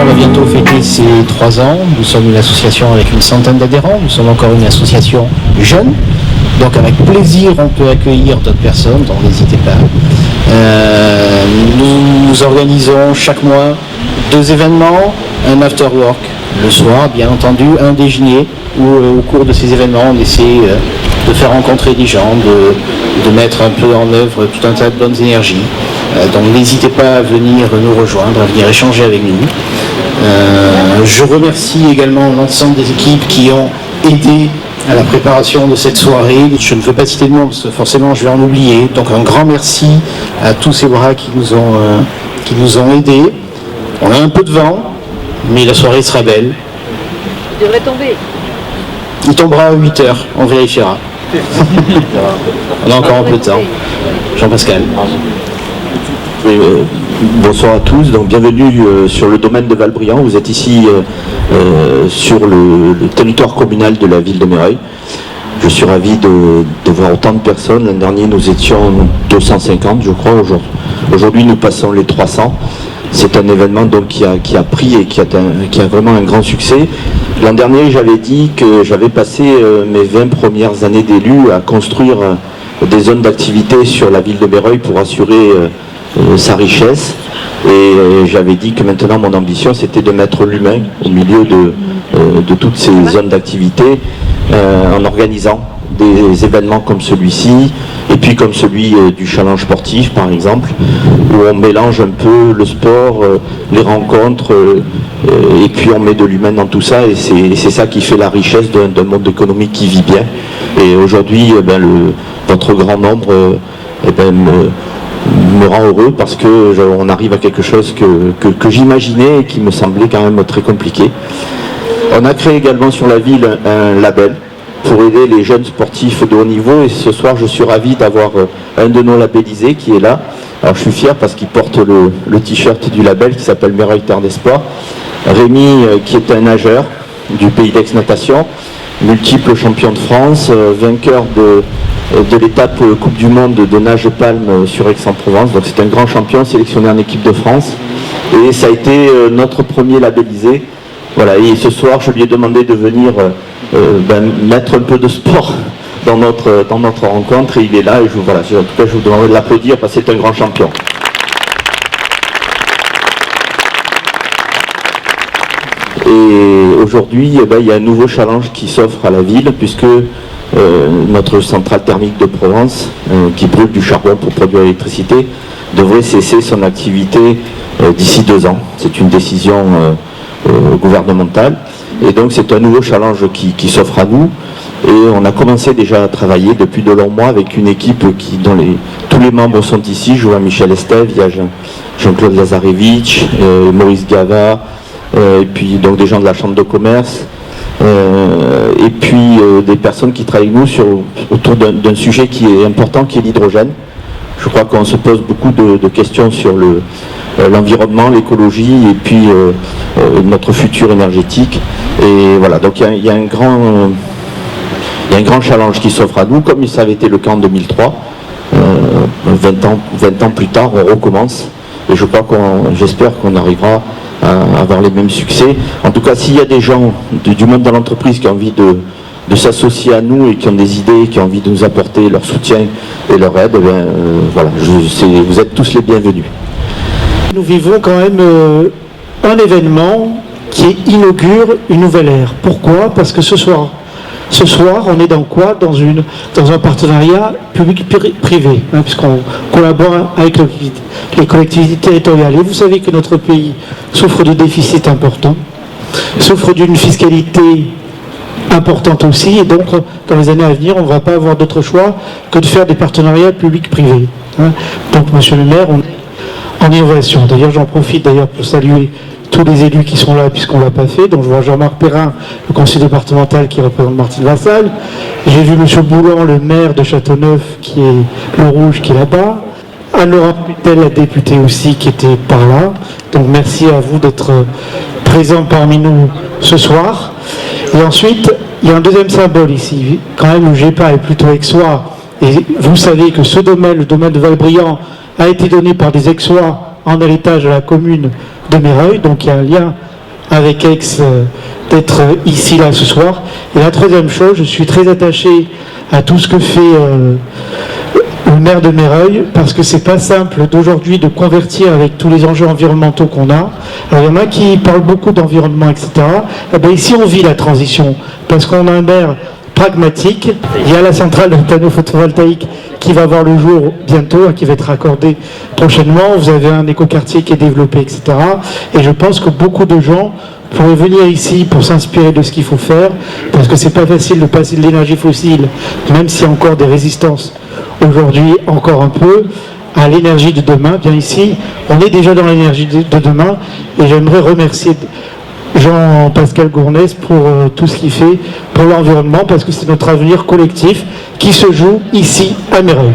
va bientôt fêter ses 3 ans. Nous sommes une association avec une centaine d'adhérents. Nous sommes encore une association jeune. Donc avec plaisir, on peut accueillir d'autres personnes, donc n'hésitez pas. Nous organisons chaque mois 2 événements, un after work le soir, bien entendu, un déjeuner, où au cours de ces événements, on essaie de faire rencontrer des gens, de mettre un peu en œuvre tout un tas de bonnes énergies. Donc n'hésitez pas à venir nous rejoindre, à venir échanger avec nous. Je remercie également l'ensemble des équipes qui ont aidé à la préparation de cette soirée. Je ne veux pas citer de nom parce que forcément je vais en oublier. Donc un grand merci à tous ces bras qui nous ont aidés. On a un peu de vent, mais la soirée sera belle. Il devrait tomber. Il tombera à 8h, on vérifiera. On a encore un peu de temps. Jean-Pascal. Oui, bonsoir à tous, donc bienvenue sur le domaine de Valbriand. Vous êtes ici sur le territoire communal de la ville de Méreuil. Je suis ravi de voir autant de personnes. L'an dernier nous étions 250 je crois, aujourd'hui nous passons les 300. C'est un événement donc qui a pris et qui a vraiment un grand succès. L'an dernier j'avais dit que j'avais passé mes 20 premières années d'élu à construire des zones d'activité sur la ville de Méreuil pour assurer sa richesse, et j'avais dit que maintenant mon ambition c'était de mettre l'humain au milieu de toutes ces zones d'activité en organisant des événements comme celui-ci et puis comme celui du challenge sportif par exemple, où on mélange un peu le sport, les rencontres et puis on met de l'humain dans tout ça, et c'est ça qui fait la richesse d'un monde économique qui vit bien. Et aujourd'hui votre grand nombre me rend heureux parce qu'on arrive à quelque chose que j'imaginais et qui me semblait quand même très compliqué. On a créé également sur la ville un label pour aider les jeunes sportifs de haut niveau, et ce soir je suis ravi d'avoir un de nos labellisés qui est là. Alors je suis fier parce qu'il porte le t-shirt du label qui s'appelle Méreuil Terre des Sports. Rémi qui est un nageur du pays d'Aix-Natation, multiple champion de France, vainqueur de l'étape Coupe du Monde de nage palme sur Aix-en-Provence. Donc c'est un grand champion sélectionné en équipe de France et ça a été notre premier labellisé. Voilà, et ce soir je lui ai demandé de venir mettre un peu de sport dans notre rencontre, et il est là, et en tout cas je vous demanderai de l'applaudir parce que c'est un grand champion. Et aujourd'hui il y a un nouveau challenge qui s'offre à la ville, puisque notre centrale thermique de Provence, qui brûle du charbon pour produire l'électricité, devrait cesser son activité d'ici 2 ans. C'est une décision gouvernementale, et donc c'est un nouveau challenge qui s'offre à nous, et on a commencé déjà à travailler depuis de longs mois avec une équipe dont tous les membres sont ici. Je vois Michel Estève, il y a Jean-Claude Lazarevitch, Maurice Gava, et puis donc des gens de la chambre de commerce, et puis des personnes qui travaillent avec nous autour d'un sujet qui est important, qui est l'hydrogène. Je crois qu'on se pose beaucoup de questions sur l'environnement, l'écologie et puis notre futur énergétique. Et voilà, donc il y a un grand challenge qui s'offre à nous, comme ça avait été le cas en 2003. 20 ans plus tard, on recommence. Et j'espère qu'on arrivera à avoir les mêmes succès. En tout cas, s'il y a des gens du monde de l'entreprise qui ont envie de s'associer à nous et qui ont des idées, qui ont envie de nous apporter leur soutien et leur aide, voilà, vous êtes tous les bienvenus. Nous vivons quand même un événement qui inaugure une nouvelle ère. Pourquoi ? Parce que ce soir, on est dans quoi ? Dans un partenariat public-privé, puisqu'on collabore avec les collectivités territoriales. Et vous savez que notre pays souffre de déficits importants, souffre d'une fiscalité importante aussi, et donc dans les années à venir, on ne va pas avoir d'autre choix que de faire des partenariats public-privés. Donc, monsieur le maire, on est en innovation. D'ailleurs, j'en profite pour saluer tous les élus qui sont là puisqu'on ne l'a pas fait. Donc je vois Jean-Marc Perrin, le conseiller départemental qui représente Martine Lassalle. J'ai vu M. Boulan, le maire de Châteauneuf, qui est le rouge, qui est là-bas. Anne-Laurent Putel, la députée aussi, qui était par là. Donc merci à vous d'être présents parmi nous ce soir. Et ensuite, il y a un deuxième symbole ici. Quand même, le GEPA est plutôt aixois. Et vous savez que ce domaine, le domaine de Valbriand, a été donné par des aixois en héritage à la commune de Méreuil, donc il y a un lien avec Aix d'être ici là ce soir. Et la troisième chose, je suis très attaché à tout ce que fait le maire de Méreuil, parce que c'est pas simple d'aujourd'hui de convertir avec tous les enjeux environnementaux qu'on a. Alors il y en a qui parlent beaucoup d'environnement, etc. Eh bien, ici on vit la transition, parce qu'on a un maire pragmatique. Il y a la centrale de panneaux photovoltaïques qui va voir le jour bientôt, qui va être raccordée prochainement. Vous avez un écoquartier qui est développé, etc. Et je pense que beaucoup de gens pourraient venir ici pour s'inspirer de ce qu'il faut faire, parce que c'est pas facile de passer de l'énergie fossile, même s'il y a encore des résistances aujourd'hui, encore un peu, à l'énergie de demain. Bien ici, on est déjà dans l'énergie de demain, et j'aimerais remercier Jean-Pascal Gournès pour tout ce qu'il fait pour l'environnement, parce que c'est notre avenir collectif qui se joue ici à Méreuil.